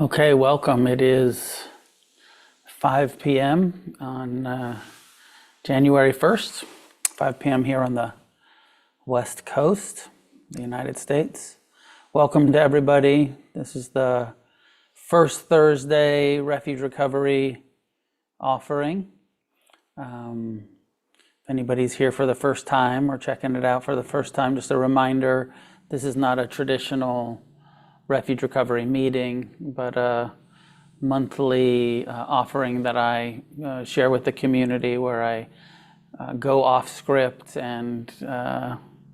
Okay, welcome. It is 5 p.m. on January 1st, 5 p.m. here on the West Coast, the United States. Welcome to everybody. This is the first Thursday Refuge Recovery offering. If anybody's here for the first time or checking it out for the first time, just a reminder, this is not a traditional Refuge Recovery meeting, but a monthly offering that I share with the community where I go off script and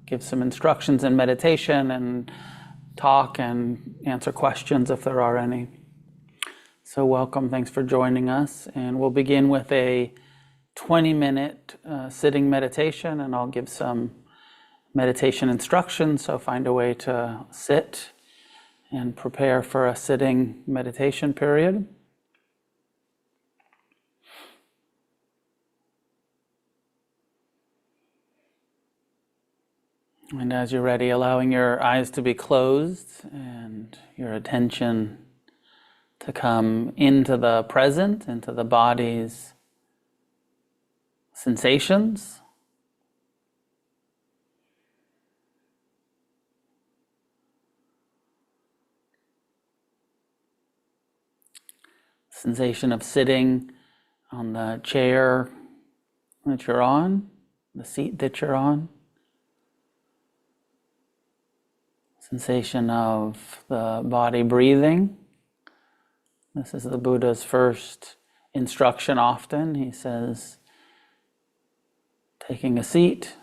give some instructions in meditation and talk and answer questions if there are any. So welcome, thanks for joining us. And we'll begin with a 20-minute sitting meditation, and I'll give some meditation instructions, so find a way to sit and prepare for a sitting meditation period. And as you're ready, allowing your eyes to be closed and your attention to come into the present, into the body's sensations. Sensation of sitting on the chair that you're on, the seat that you're on. Sensation of the body breathing. This is the Buddha's first instruction often. He says, taking a seat,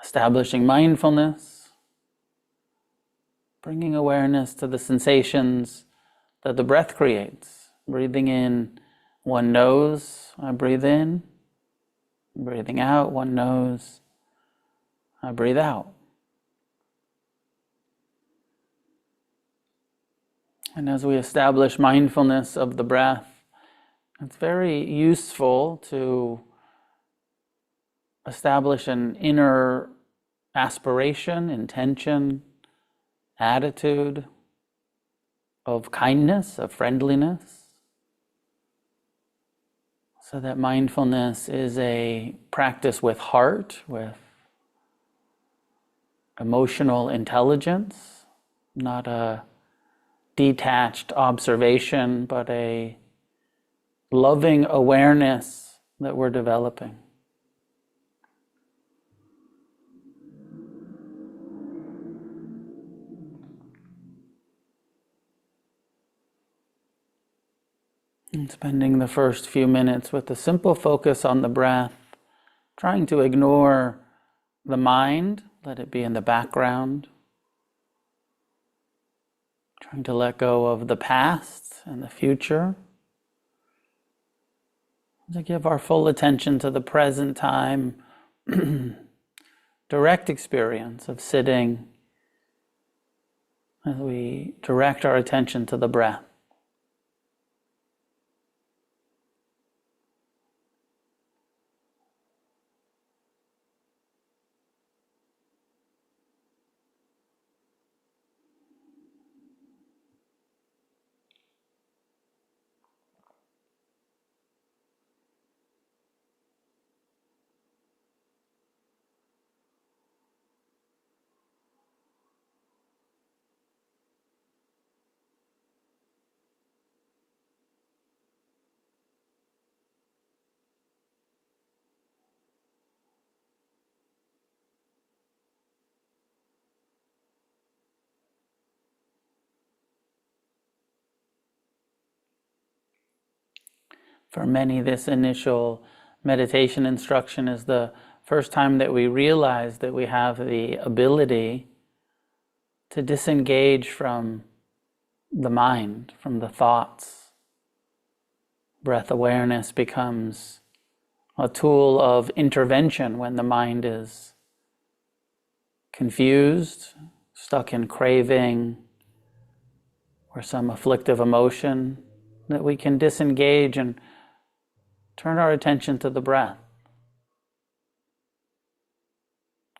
establishing mindfulness, bringing awareness to the sensations that the breath creates. Breathing in one nose, I breathe in. Breathing out one nose, I breathe out. And as we establish mindfulness of the breath, it's very useful to establish an inner aspiration, intention, attitude of kindness, of friendliness, so that mindfulness is a practice with heart, with emotional intelligence, not a detached observation, but a loving awareness that we're developing. And spending the first few minutes with a simple focus on the breath, trying to ignore the mind, let it be in the background, trying to let go of the past and the future, to give our full attention to the present time, direct experience of sitting as we direct our attention to the breath. For many, this initial meditation instruction is the first time that we realize that we have the ability to disengage from the mind, from the thoughts. Breath awareness becomes a tool of intervention when the mind is confused, stuck in craving, or some afflictive emotion, that we can disengage and turn our attention to the breath.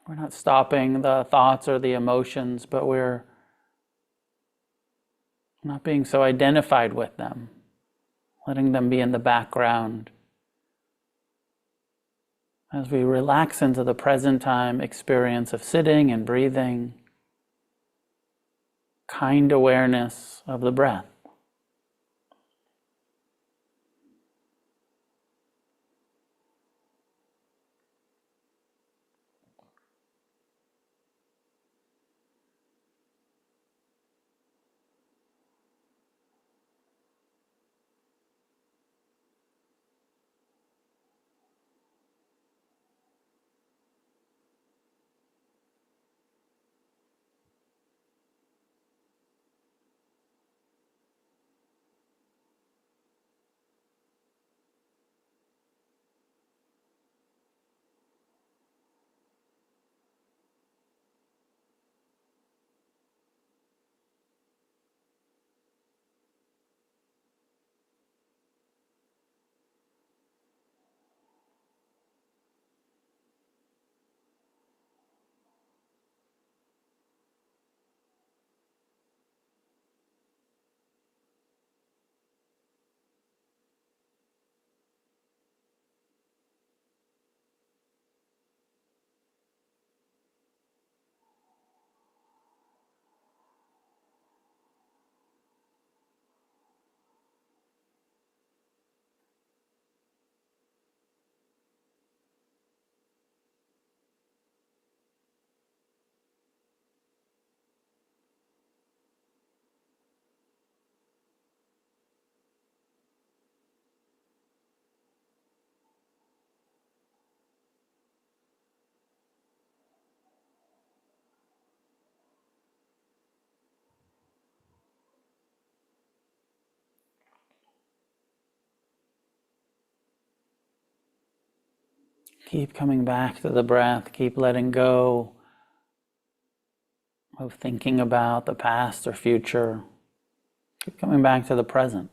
We're not stopping the thoughts or the emotions, but we're not being so identified with them, letting them be in the background. As we relax into the present time experience of sitting and breathing, kind awareness of the breath. Keep coming back to the breath. Keep letting go of thinking about the past or future. Keep coming back to the present.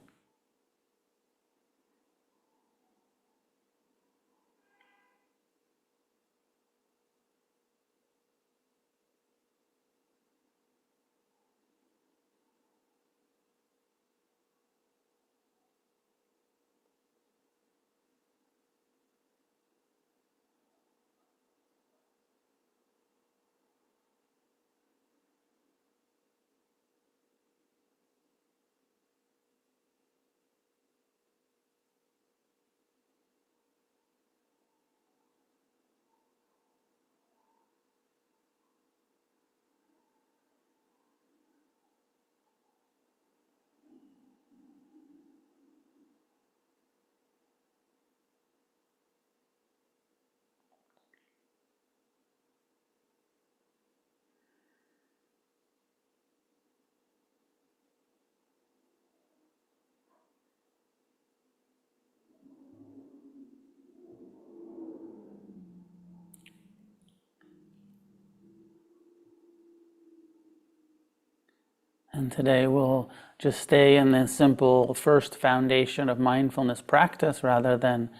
And today we'll just stay in this simple first foundation of mindfulness practice rather than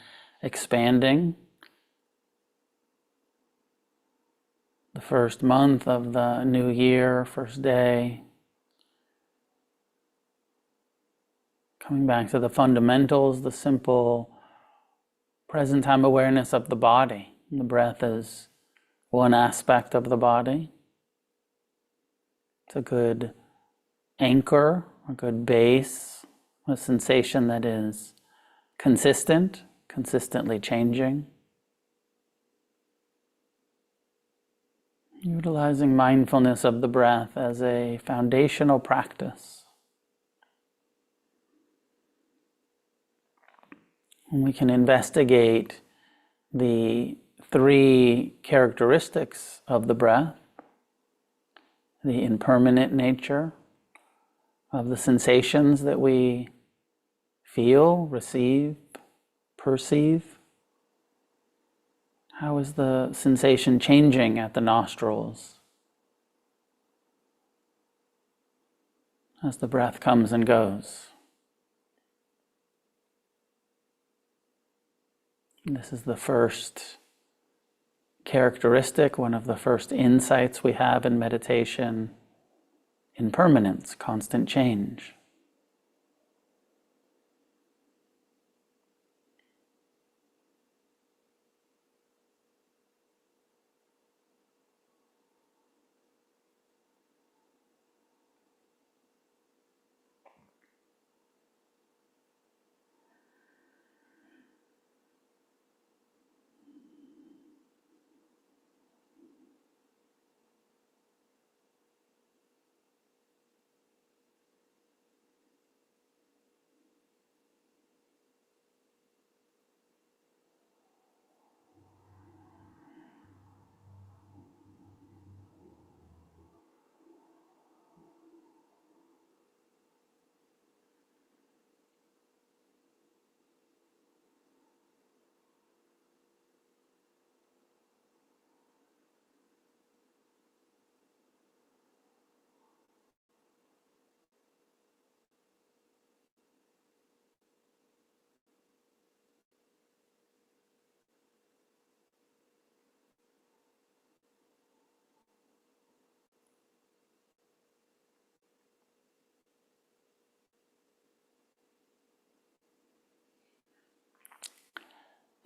expanding. The first month of the new year, first day. Coming back to the fundamentals, the simple present time awareness of the body. The breath is one aspect of the body. It's a good anchor, a good base, a sensation that is consistent, consistently changing. Utilizing mindfulness of the breath as a foundational practice. And we can investigate the three characteristics of the breath, the impermanent nature of the sensations that we feel, receive, perceive. How is the sensation changing at the nostrils as the breath comes and goes? This is the first characteristic, one of the first insights we have in meditation: impermanence, constant change.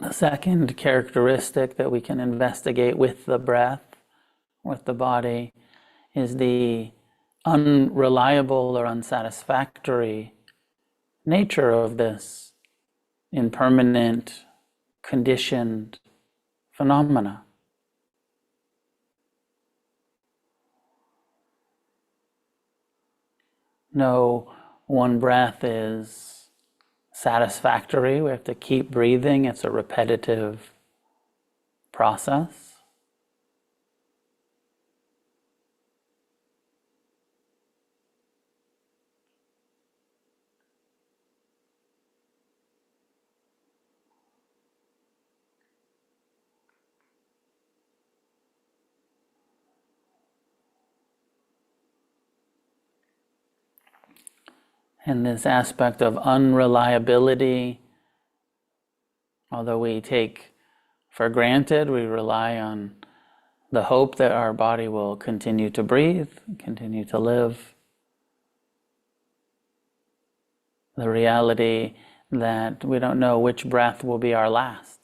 The second characteristic that we can investigate with the breath, with the body, is the unreliable or unsatisfactory nature of this impermanent, conditioned phenomena. No one breath is satisfactory. We have to keep breathing. It's a repetitive process. And this aspect of unreliability, although we take for granted, we rely on the hope that our body will continue to breathe, continue to live. The reality that we don't know which breath will be our last.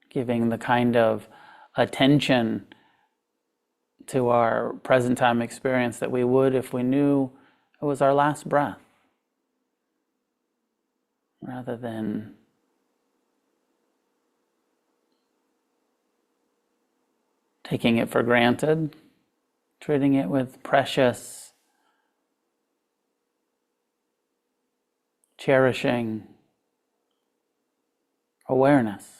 Giving the kind of attention to our present time experience that we would if we knew it was our last breath, rather than taking it for granted, treating it with precious, cherishing awareness.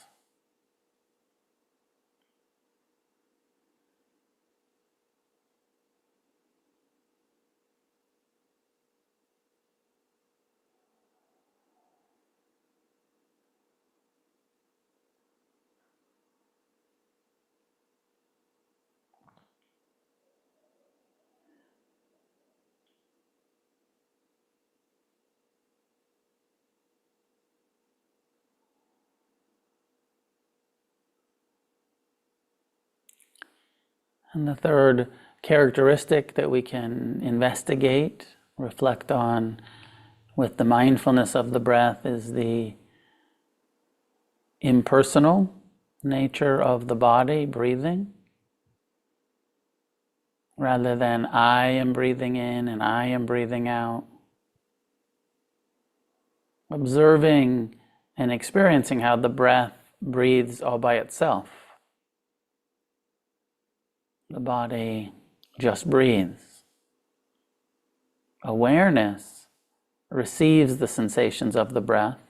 And the third characteristic that we can investigate, reflect on with the mindfulness of the breath is the impersonal nature of the body breathing. Rather than I am breathing in and I am breathing out. Observing and experiencing how the breath breathes all by itself. The body just breathes. Awareness receives the sensations of the breath,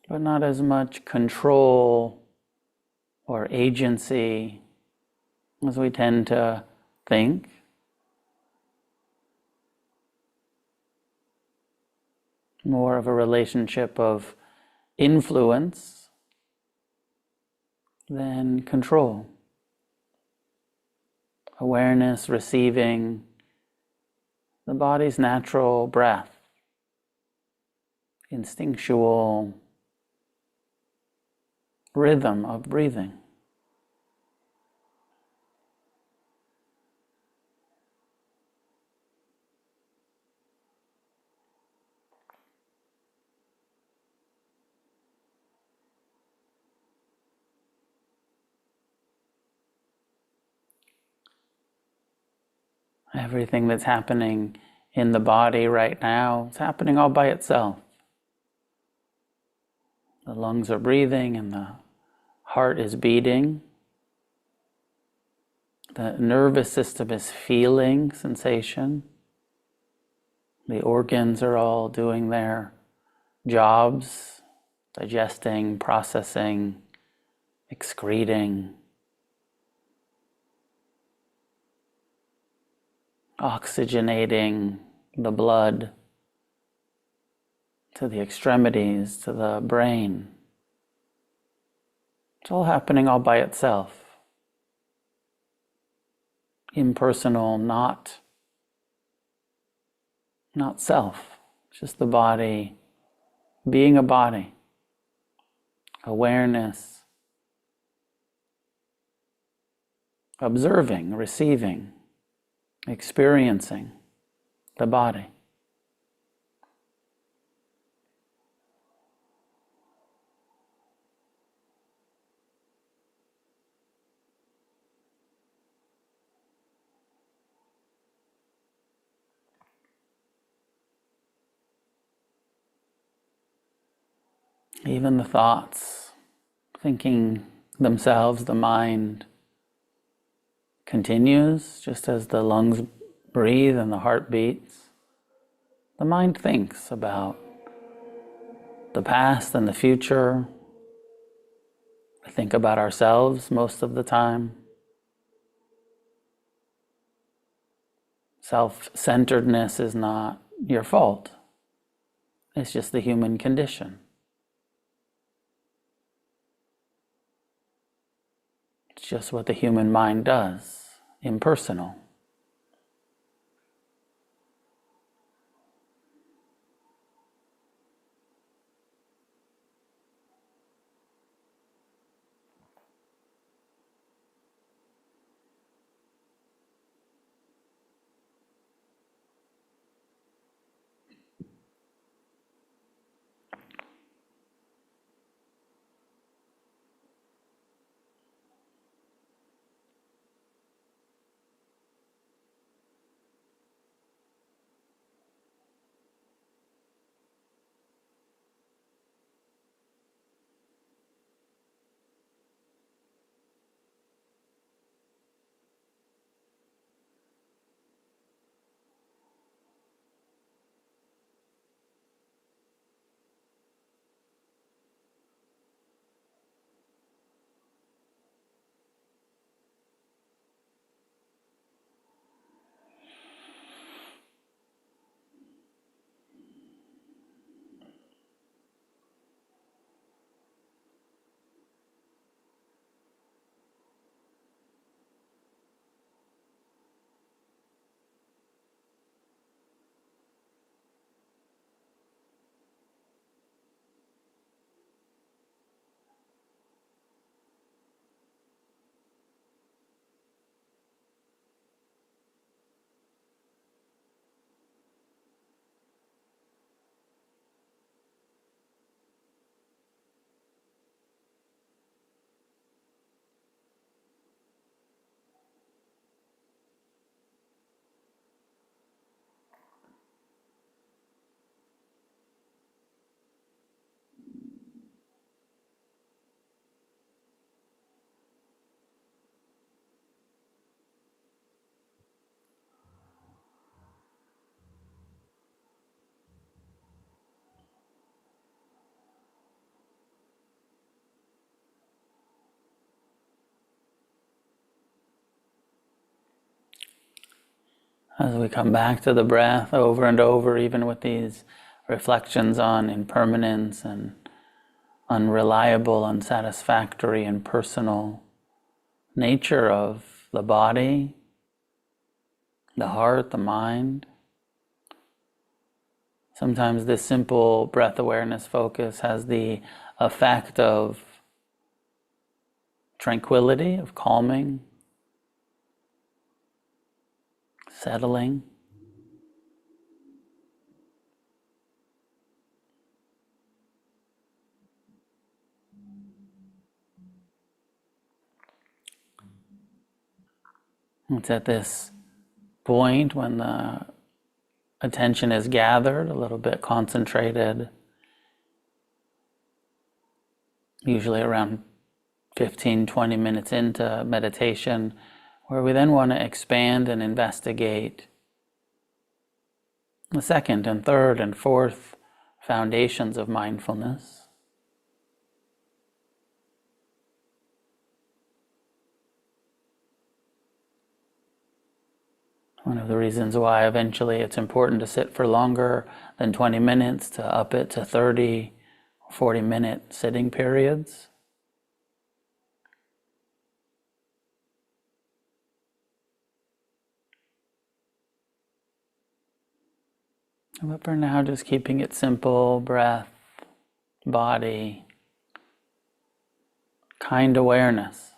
but not as much control or agency as we tend to think. More of a relationship of influence than control. Awareness receiving the body's natural breath, instinctual rhythm of breathing. Everything that's happening in the body right now, it's happening all by itself. The lungs are breathing and the heart is beating. The nervous system is feeling sensation. The organs are all doing their jobs, digesting, processing, excreting, oxygenating the blood to the extremities, to the brain. It's all happening all by itself. Impersonal, not self. It's just the body being a body. Awareness. Observing, receiving, experiencing the body. Even the thoughts, thinking themselves, the mind continues just as the lungs breathe and the heart beats. The mind thinks about the past and the future. We think about ourselves most of the time. Self-centeredness is not your fault. It's just the human condition. It's just what the human mind does, impersonal. As we come back to the breath over and over, even with these reflections on impermanence and unreliable, unsatisfactory, and personal nature of the body, the heart, the mind. Sometimes this simple breath awareness focus has the effect of tranquility, of calming, settling. It's at this point when the attention is gathered, a little bit concentrated, usually around 15-20 minutes into meditation, where we then want to expand and investigate the second and third and fourth foundations of mindfulness. One of the reasons why eventually it's important to sit for longer than 20 minutes, to up it to 30, 40-minute sitting periods. But for now, just keeping it simple, breath, body, kind awareness.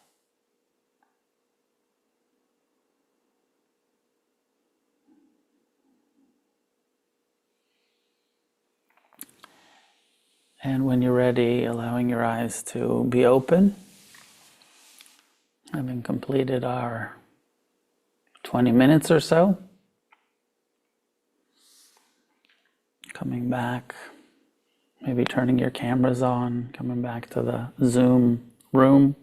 And when you're ready, allowing your eyes to be open, having completed our 20 minutes or so. Coming back, maybe turning your cameras on, coming back to the Zoom room.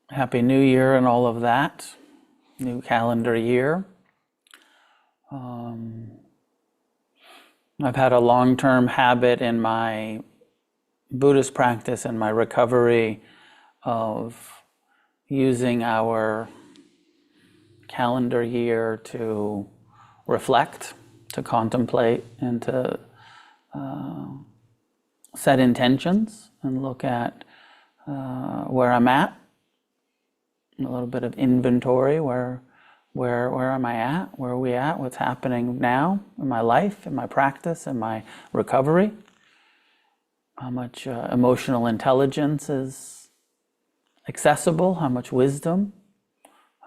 Happy New Year and all of that. New calendar year. I've had a long-term habit in my Buddhist practice and my recovery of using our calendar year to reflect, to contemplate, and to set intentions and look at where I'm at. A little bit of inventory, where am I at? Where are we at? What's happening now in my life, in my practice, in my recovery? How much emotional intelligence is accessible? How much wisdom?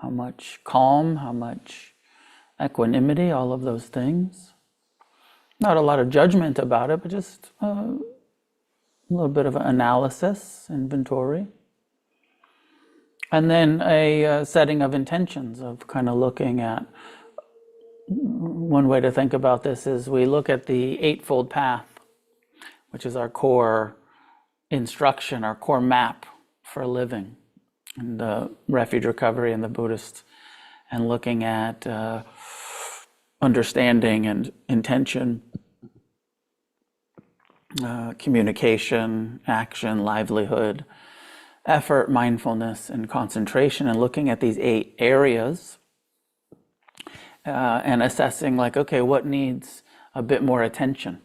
How much calm? How much equanimity? All of those things. Not a lot of judgment about it, but just a little bit of analysis, inventory. And then a setting of intentions of kind of looking at, one way to think about this is we look at the Eightfold Path, which is our core instruction, our core map for living in the Refuge Recovery and the Buddhist, and looking at understanding and intention, communication, action, livelihood, effort, mindfulness, and concentration, and looking at these 8 areas and assessing like, okay, what needs a bit more attention?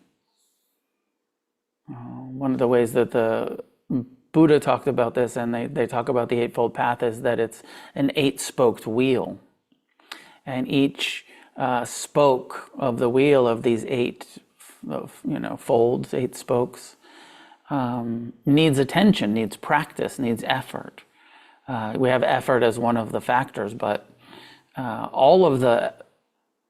One of the ways that the Buddha talked about this, and they talk about the Eightfold Path, is that it's an 8-spoked wheel. And each spoke of the wheel of these 8 folds, 8 spokes, needs attention, needs practice, needs effort. We have effort as one of the factors, but all of the,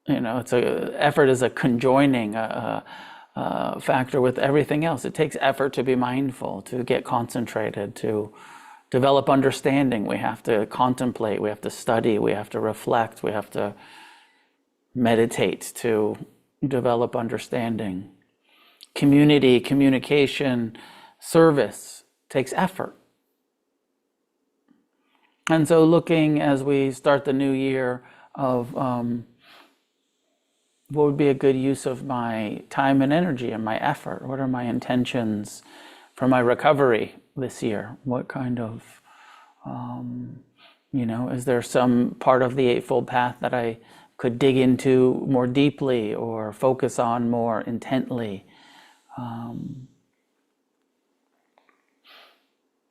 effort is a conjoining factor with everything else. It takes effort to be mindful, to get concentrated, to develop understanding. We have to contemplate, we have to study, we have to reflect, we have to meditate to develop understanding. Community, communication, service takes effort. And so looking as we start the new year of what would be a good use of my time and energy and my effort? What are my intentions for my recovery this year? What kind of, is there some part of the Eightfold Path that I could dig into more deeply or focus on more intently?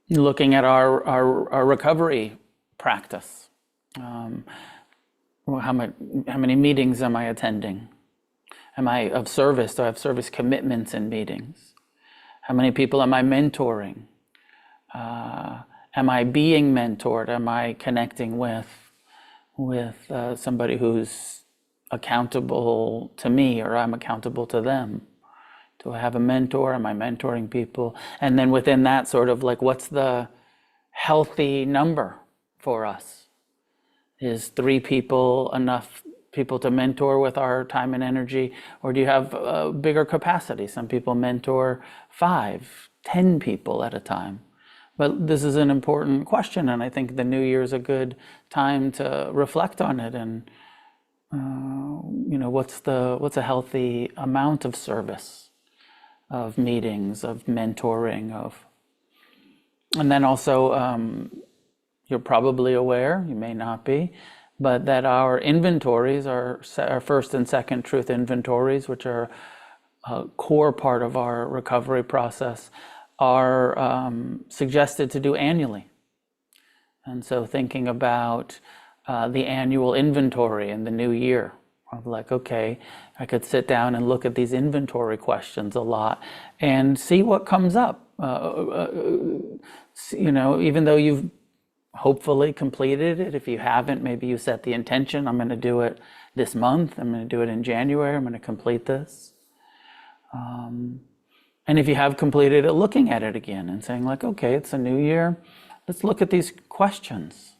Looking at our recovery practice. How many meetings am I attending? Am I of service? Do I have service commitments in meetings? How many people am I mentoring? Am I being mentored? Am I connecting with somebody who's accountable to me, or I'm accountable to them? Do I have a mentor? Am I mentoring people? And then within that, sort of like, what's the healthy number for us? Is 3 people enough people to mentor with our time and energy? Or do you have a bigger capacity? Some people mentor 5, 10 people at a time. But this is an important question, and I think the new year is a good time to reflect on it. And what's a healthy amount of service, of meetings, of mentoring, and then also you're probably aware, you may not be, but that our inventories, our first and second truth inventories, which are a core part of our recovery process, are suggested to do annually. And so thinking about the annual inventory in the new year, of like, okay, I could sit down and look at these inventory questions a lot and see what comes up. Even though you've hopefully completed it, if you haven't, maybe you set the intention, I'm going to do it this month, I'm going to do it in January, I'm going to complete this. And if you have completed it, looking at it again and saying like, okay, it's a new year, let's look at these questions.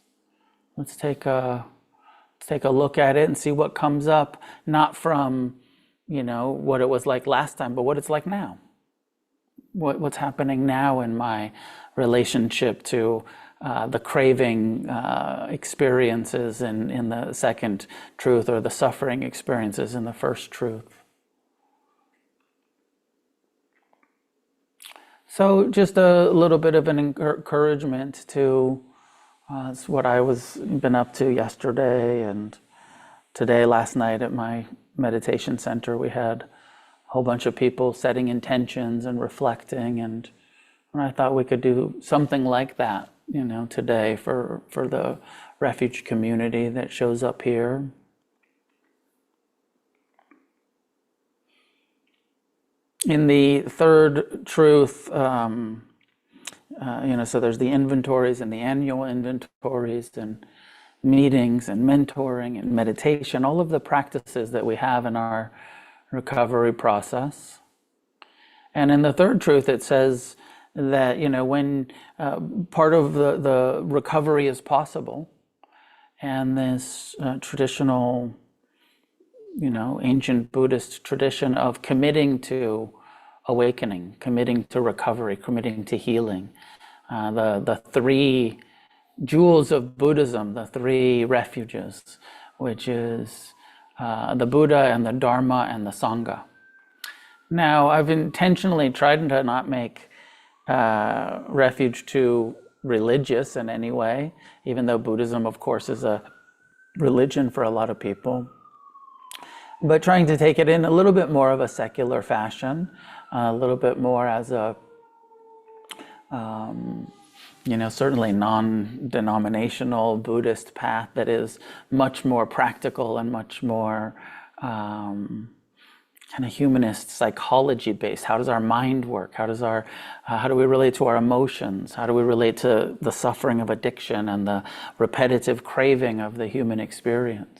Let's take a look at it and see what comes up, not from, what it was like last time, but what it's like now. What's happening now in my relationship to the craving experiences in the second truth, or the suffering experiences in the first truth. So just a little bit of an encouragement to it's what I been up to yesterday and today. Last night at my meditation center, we had a whole bunch of people setting intentions and reflecting, and I thought we could do something like that, today for the refuge community that shows up here. In the third truth, so there's the inventories and the annual inventories and meetings and mentoring and meditation, all of the practices that we have in our recovery process. And in the third truth, it says that, when part of the recovery is possible, and this traditional, ancient Buddhist tradition of committing to awakening, committing to recovery, committing to healing. The three jewels of Buddhism, the three refuges, which is the Buddha and the Dharma and the Sangha. Now, I've intentionally tried to not make refuge too religious in any way, even though Buddhism, of course, is a religion for a lot of people. But trying to take it in a little bit more of a secular fashion, a little bit more as a, certainly non-denominational Buddhist path that is much more practical and much more kind of humanist, psychology based. How does our mind work? How do we relate to our emotions? How do we relate to the suffering of addiction and the repetitive craving of the human experience?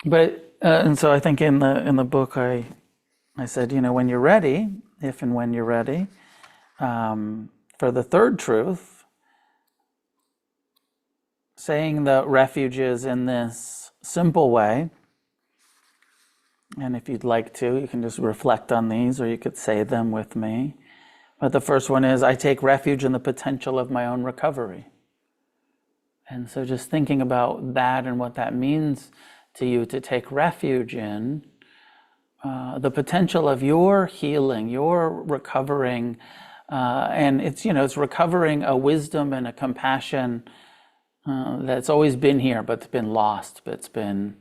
But and so I think in the book I said, when you're ready, if and when you're ready, for the third truth, saying the refuges in this simple way. And if you'd like to, you can just reflect on these, or you could say them with me. But the first one is, I take refuge in the potential of my own recovery. And so just thinking about that and what that means to you, to take refuge in the potential of your healing, your recovering, and it's recovering a wisdom and a compassion that's always been here, but it's been lost, but it's been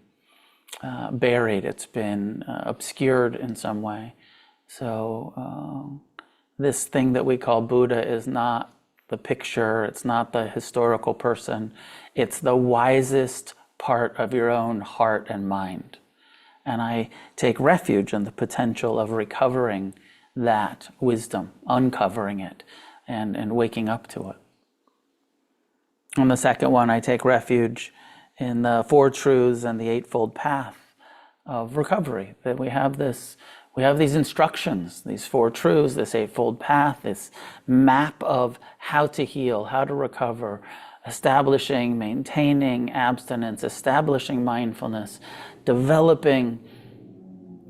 buried, it's been obscured in some way. So this thing that we call Buddha is not the picture, it's not the historical person, it's the wisest part of your own heart and mind. And I take refuge in the potential of recovering that wisdom, uncovering it, and waking up to it. And the second one, I take refuge in the Four Truths and the Eightfold Path of recovery. That we have these instructions, these Four Truths, this Eightfold Path, this map of how to heal, how to recover, establishing, maintaining abstinence, establishing mindfulness, developing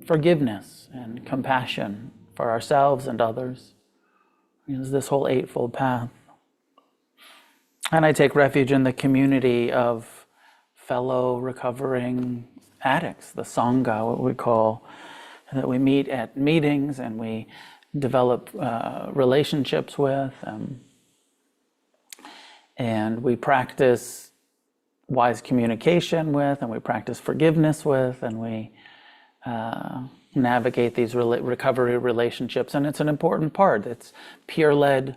forgiveness and compassion for ourselves and others. It's this whole Eightfold Path. And I take refuge in the community of fellow recovering addicts, the Sangha, what we call, that we meet at meetings and we develop relationships with. And we practice wise communication with, and we practice forgiveness with, and we navigate these recovery relationships. And it's an important part. It's peer-led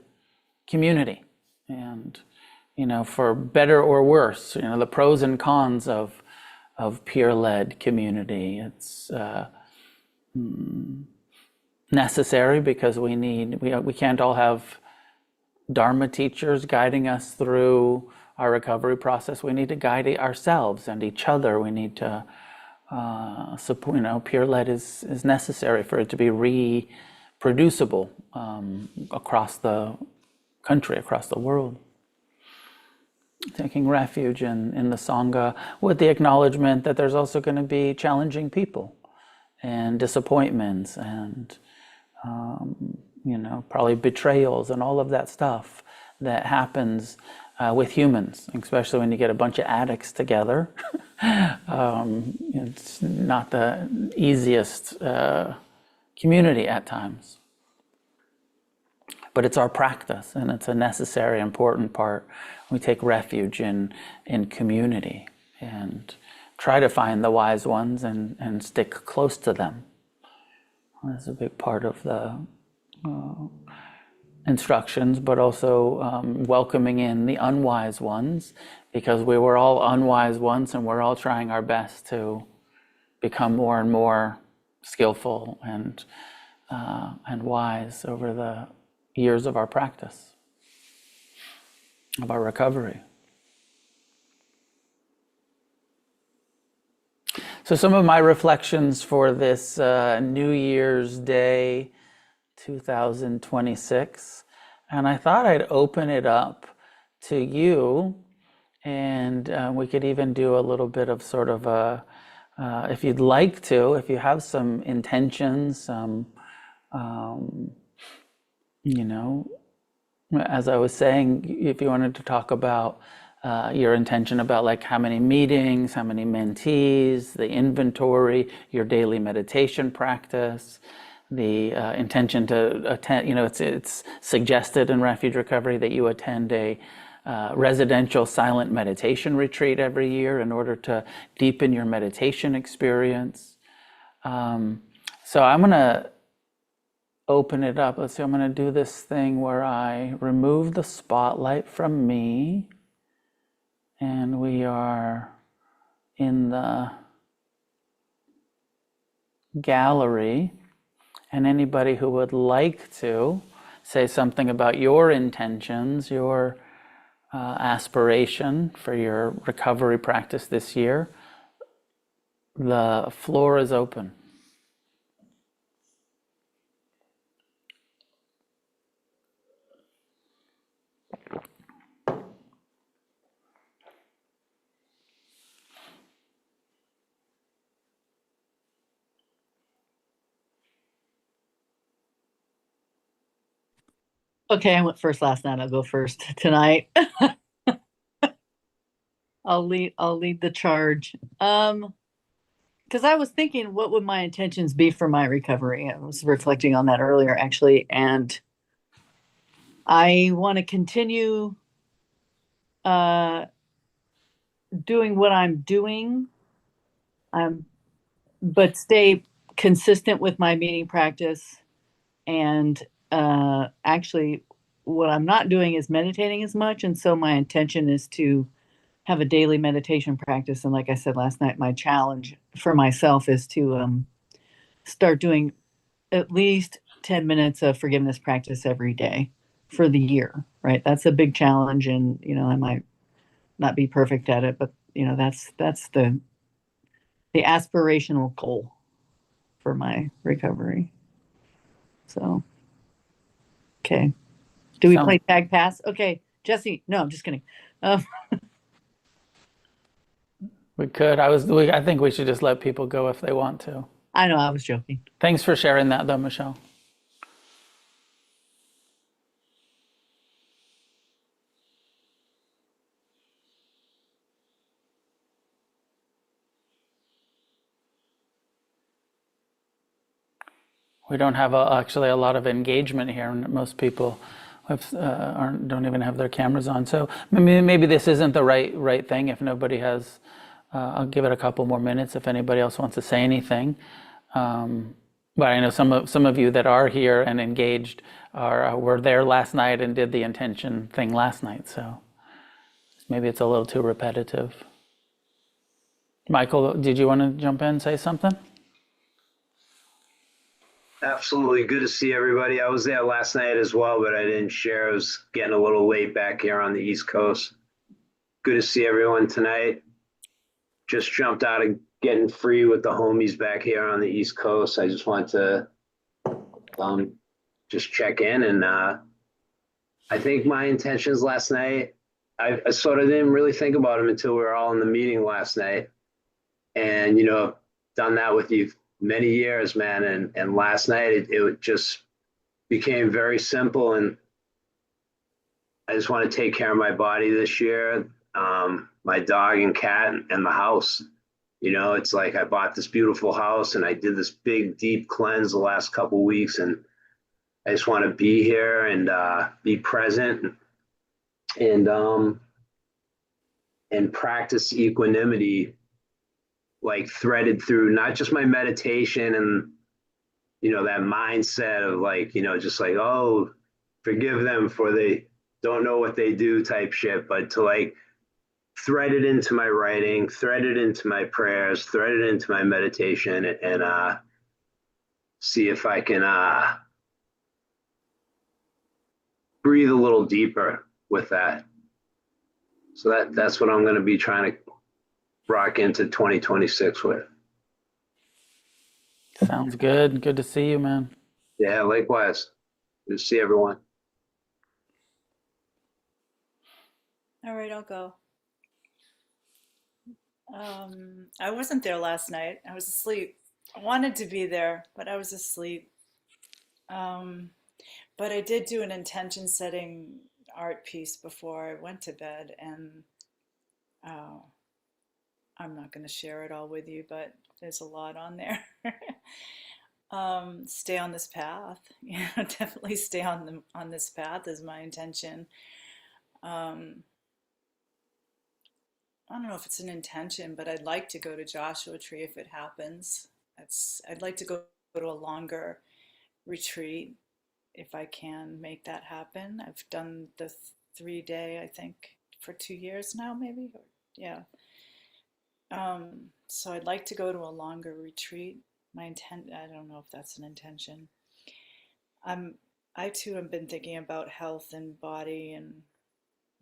community. And, for better or worse, the pros and cons of of peer-led community. It's necessary because we can't all have Dharma teachers guiding us through our recovery process. We need to guide ourselves and each other. We need to support, peer-led is necessary for it to be reproducible across the country, across the world. Taking refuge in the Sangha with the acknowledgement that there's also going to be challenging people and disappointments and probably betrayals and all of that stuff that happens with humans, especially when you get a bunch of addicts together. It's not the easiest community at times. But it's our practice, and it's a necessary, important part. We take refuge in community and try to find the wise ones and stick close to them. That's a big part of the instructions, but also welcoming in the unwise ones, because we were all unwise once, and we're all trying our best to become more and more skillful and wise over the years of our practice, of our recovery. So some of my reflections for this New Year's Day 2026, and I thought I'd open it up to you, and we could even do a little bit of sort of a, if you'd like to, if you have some intentions, some as I was saying, if you wanted to talk about your intention about like how many meetings, how many mentees, the inventory, your daily meditation practice, the intention to attend, it's suggested in Refuge Recovery that you attend a residential silent meditation retreat every year in order to deepen your meditation experience. So I'm going to open it up. Let's see, I'm going to do this thing where I remove the spotlight from me, and we are in the gallery, and anybody who would like to say something about your intentions, your aspiration for your recovery practice this year, the floor is open. Okay, I went first last night. I'll go first tonight. I'll lead the charge. Because I was thinking, what would my intentions be for my recovery? I was reflecting on that earlier, actually, and I want to continue doing what I'm doing, but stay consistent with my meeting practice. And actually, what I'm not doing is meditating as much, and so my intention is to have a daily meditation practice. And like I said last night, my challenge for myself is to start doing at least 10 minutes of forgiveness practice every day for the year, right? That's a big challenge, and I might not be perfect at it, but that's the aspirational goal for my recovery. So, okay. Do we play tag pass? Okay, Jesse. No, I'm just kidding. We could. I think we should just let people go if they want to. I know, I was joking. Thanks for sharing that, though, Michelle. We don't have actually a lot of engagement here, and most people don't even have their cameras on. So maybe this isn't the right thing. If nobody has, I'll give it a couple more minutes if anybody else wants to say anything. But I know some of you that are here and engaged were there last night and did the intention thing last night. So maybe it's a little too repetitive. Michael, did you want to jump in and say something? Absolutely. Good to see everybody. I was there last night as well, but I didn't share. I was getting a little late back here on the East Coast. Good to see everyone tonight. Just jumped out of getting free with the homies back here on the East Coast. I just wanted to um, just check in. And I think my intentions last night, I sort of didn't really think about them until we were all in the meeting last night. And, done that with you many years, man. And last night, it just became very simple, and I just want to take care of my body this year, my dog and cat, and the house. It's like I bought this beautiful house and I did this big deep cleanse the last couple of weeks, and I just want to be here and be present and practice equanimity, like threaded through not just my meditation and that mindset of like, just like, oh, forgive them for they don't know what they do type shit, but to like thread it into my writing, thread it into my prayers, thread it into my meditation, and see if I can breathe a little deeper with that. So that's what I'm going to be trying to rock into 2026 with. Sounds good. Good to see you, man. Yeah, likewise. Good to see everyone. All right, I'll go. I wasn't there last night. I was asleep. I wanted to be there, but I was asleep. Um, but I did do an intention setting art piece before I went to bed, and uh, I'm not going to share it all with you, but there's a lot on there. Stay on this path. Definitely stay on this path is my intention. Um, I don't know if it's an intention, but I'd like to go to Joshua Tree if it happens. I'd like to go to a longer retreat if I can make that happen. I've done the 3 day, I think, for 2 years now, maybe. Yeah. So I'd like to go to a longer retreat. I don't know if that's an intention. I'm, I too have been thinking about health and body and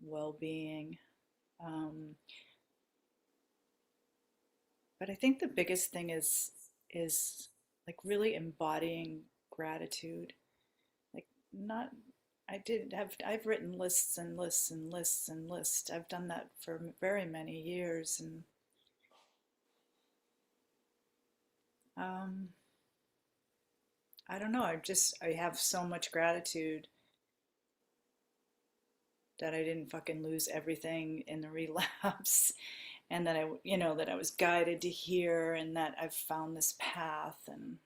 well-being. Um, But I think the biggest thing is like really embodying gratitude. Like not I've written lists and lists and lists and lists. I've done that for very many years, and um I don't know, I have so much gratitude that I didn't fucking lose everything in the relapse, and that that I was guided to here, and that I've found this path. And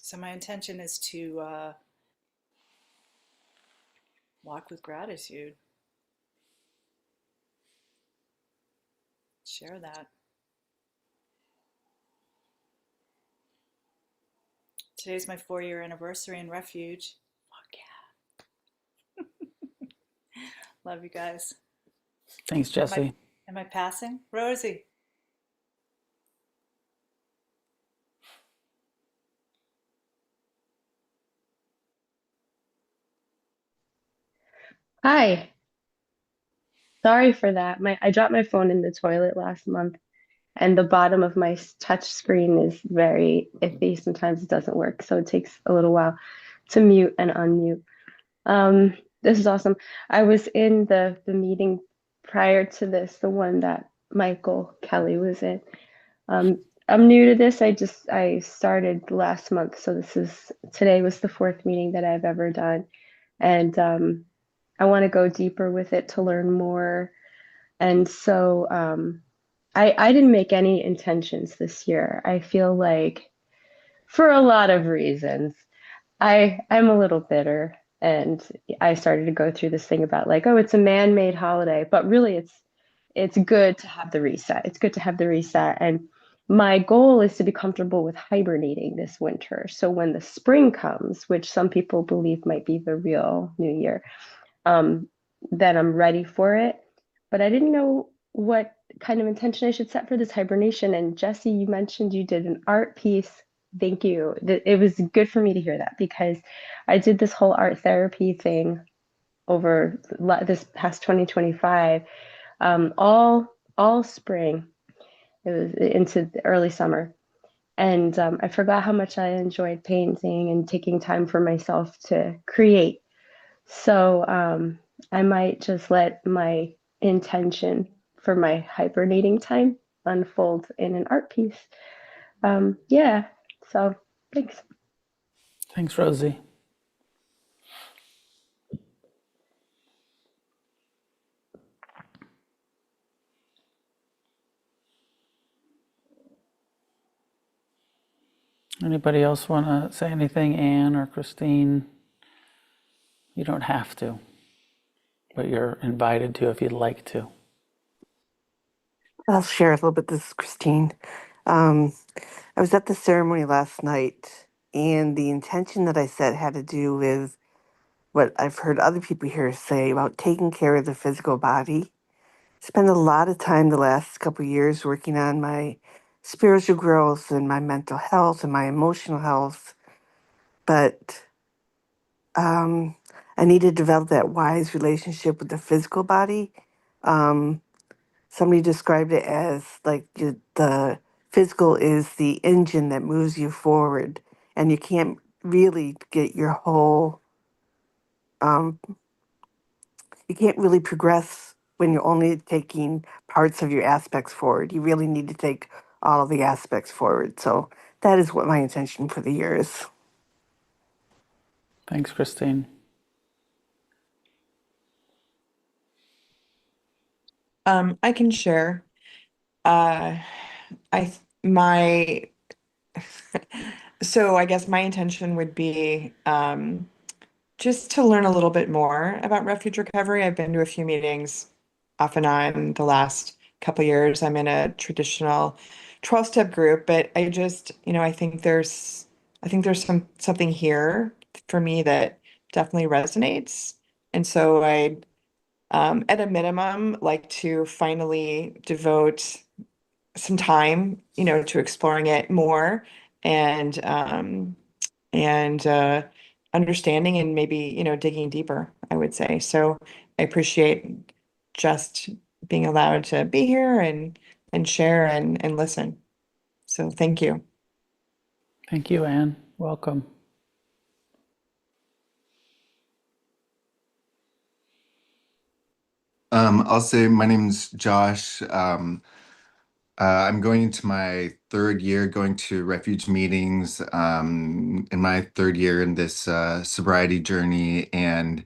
so my intention is to walk with gratitude, share that. Today's my 4 year anniversary in Refuge. Fuck yeah. Love you guys. Thanks, Am I Jesse. am I passing? Rosie. Hi, sorry for that. I dropped my phone in the toilet last month, and the bottom of my touch screen is very iffy. Sometimes it doesn't work, so it takes a little while to mute and unmute. This is awesome. I was in the meeting prior to this, the one that Michael Kelly was in. I'm new to this. I started last month, so today was the fourth meeting that I've ever done, and I want to go deeper with it to learn more. And so I didn't make any intentions this year. I feel like for a lot of reasons, I'm a little bitter. And I started to go through this thing about like, oh, it's a man-made holiday, but really it's good to have the reset. It's good to have the reset. And my goal is to be comfortable with hibernating this winter. So when the spring comes, which some people believe might be the real new year, that I'm ready for it. But I didn't know what kind of intention I should set for this hibernation. And Jesse, you mentioned you did an art piece. Thank you. It was good for me to hear that because I did this whole art therapy thing over this past 2025, all spring. It was into the early summer. And I forgot how much I enjoyed painting and taking time for myself to create. So I might just let my intention for my hibernating time unfold in an art piece. Yeah, so thanks. Thanks, Rosie. Anybody else want to say anything, Anne or Christine? You don't have to, but you're invited to if you'd like to. I'll share a little bit. This is Christine. I was at the ceremony last night, and the intention that I set had to do with what I've heard other people here say about taking care of the physical body. Spent a lot of time the last couple of years working on my spiritual growth and my mental health and my emotional health, but I need to develop that wise relationship with the physical body. Um, Somebody described it as like the physical is the engine that moves you forward, and you can't really get your whole, um, you can't really progress when you're only taking parts of your aspects forward. You really need to take all of the aspects forward. So that is what my intention for the year is. Thanks, Christine. I can share. Uh, my so I guess my intention would be just to learn a little bit more about refuge recovery. I've been to a few meetings off and on the last couple years. I'm in a traditional 12-step group, but I just, I think there's something here for me that definitely resonates. And so I at a minimum, like to finally devote some time, to exploring it more and understanding and maybe, digging deeper, I would say. So I appreciate just being allowed to be here and share and listen. So thank you. Thank you, Anne. Welcome. I'll say my name's Josh. I'm going into my third year going to refuge meetings, in my third year in this sobriety journey, and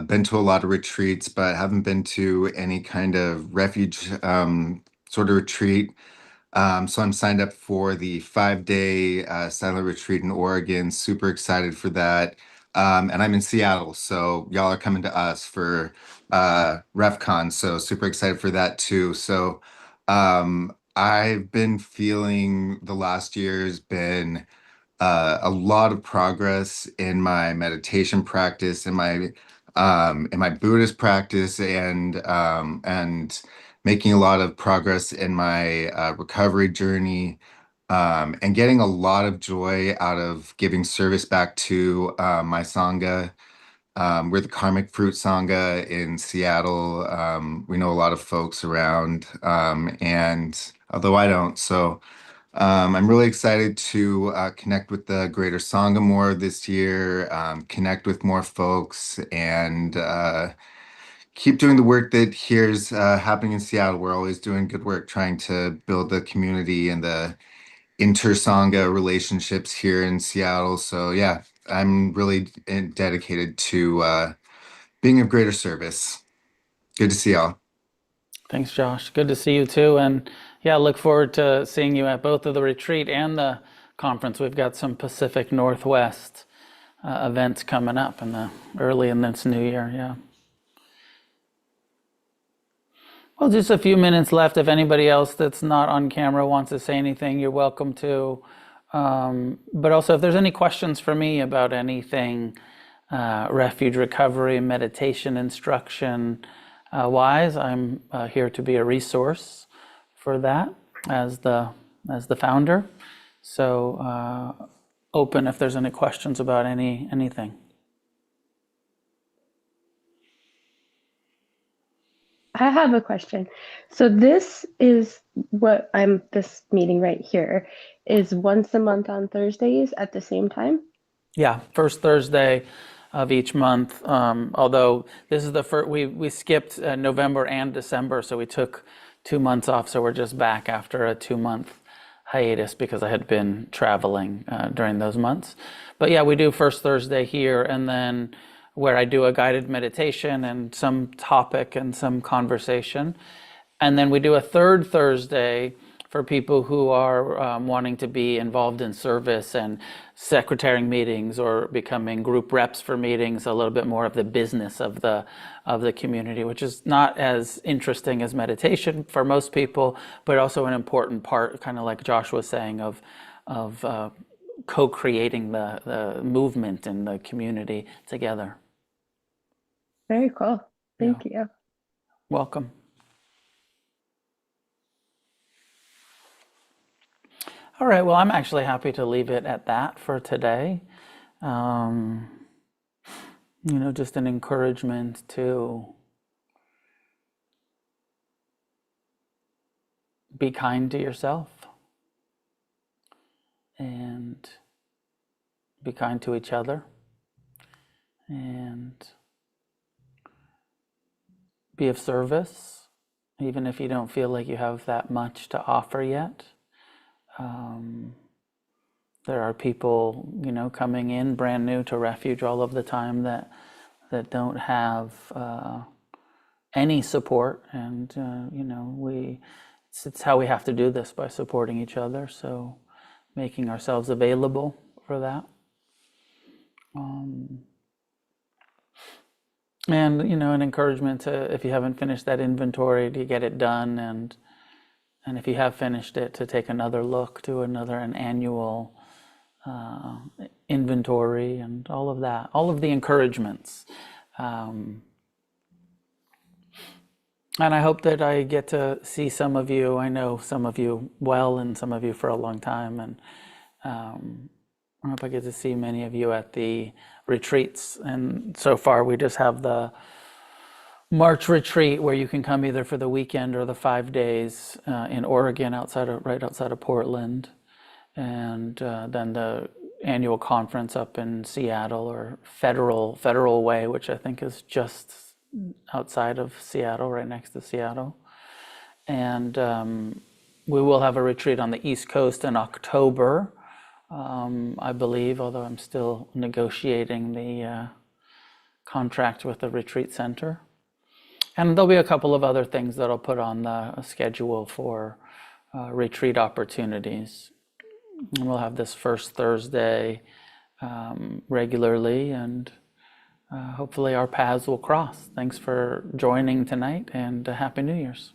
been to a lot of retreats, but haven't been to any kind of refuge sort of retreat. So I'm signed up for the 5-day silent retreat in Oregon. Super excited for that. And I'm in Seattle, so y'all are coming to us for RefCon. So super excited for that too. So I've been feeling the last year has been a lot of progress in my meditation practice, in my Buddhist practice, and making a lot of progress in my recovery journey, and getting a lot of joy out of giving service back to my sangha. We're the Karmic Fruit Sangha in Seattle. We know a lot of folks around, and although I don't, so. I'm really excited to connect with the Greater Sangha more this year, connect with more folks, and keep doing the work that here's happening in Seattle. We're always doing good work trying to build the community and the inter-Sangha relationships here in Seattle. So yeah, I'm really dedicated to being of greater service. Good to see y'all. Thanks, Josh. Good to see you too. And yeah, look forward to seeing you at both of the retreat and the conference. We've got some Pacific Northwest events coming up early in this new year. Yeah. Well, just a few minutes left. If anybody else that's not on camera wants to say anything, you're welcome to. But also, if there's any questions for me about anything, refuge recovery, meditation instruction wise. I'm here to be a resource for that as the founder. So open if there's any questions about anything. I have a question. So this meeting right here is once a month on Thursdays at the same time? Yeah, first Thursday of each month. Although this is the first, we skipped November and December, so we took 2 months off. So we're just back after a 2-month hiatus because I had been traveling during those months. But yeah, we do first Thursday here, and then where I do a guided meditation and some topic and some conversation. And then we do a third Thursday for people who are wanting to be involved in service and secretarying meetings or becoming group reps for meetings, a little bit more of the business of the community, which is not as interesting as meditation for most people, but also an important part, kind of like Josh was saying, of co-creating the movement and the community together. Very cool. Thank you. Welcome. All right, well, I'm actually happy to leave it at that for today. Just an encouragement to be kind to yourself and be kind to each other and be of service, even if you don't feel like you have that much to offer yet. There are people, coming in brand new to Refuge all of the time that don't have any support, and it's how we have to do this, by supporting each other. So, making ourselves available for that. And an encouragement to, if you haven't finished that inventory, to get it done, and if you have finished it, to take another look, do an annual inventory, and all of that, all of the encouragements. And I hope that I get to see some of you. I know some of you well, and some of you for a long time, and I hope I get to see many of you at the retreats. And so far, we just have the March retreat, where you can come either for the weekend or the 5 days in Oregon, right outside of Portland, and then the annual conference up in Seattle, or Federal Way, which I think is just outside of Seattle, right next to Seattle. And we will have a retreat on the East Coast in October, I believe, although I'm still negotiating the contract with the retreat center. And there'll be a couple of other things that I'll put on the schedule for retreat opportunities. And we'll have this first Thursday regularly, and hopefully our paths will cross. Thanks for joining tonight, and Happy New Year's.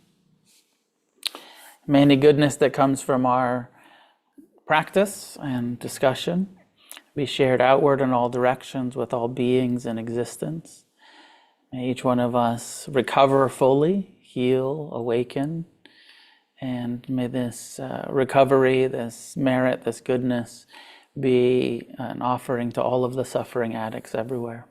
May any goodness that comes from our practice and discussion be shared outward in all directions with all beings in existence. May each one of us recover fully, heal, awaken, and may this recovery, this merit, this goodness be an offering to all of the suffering addicts everywhere.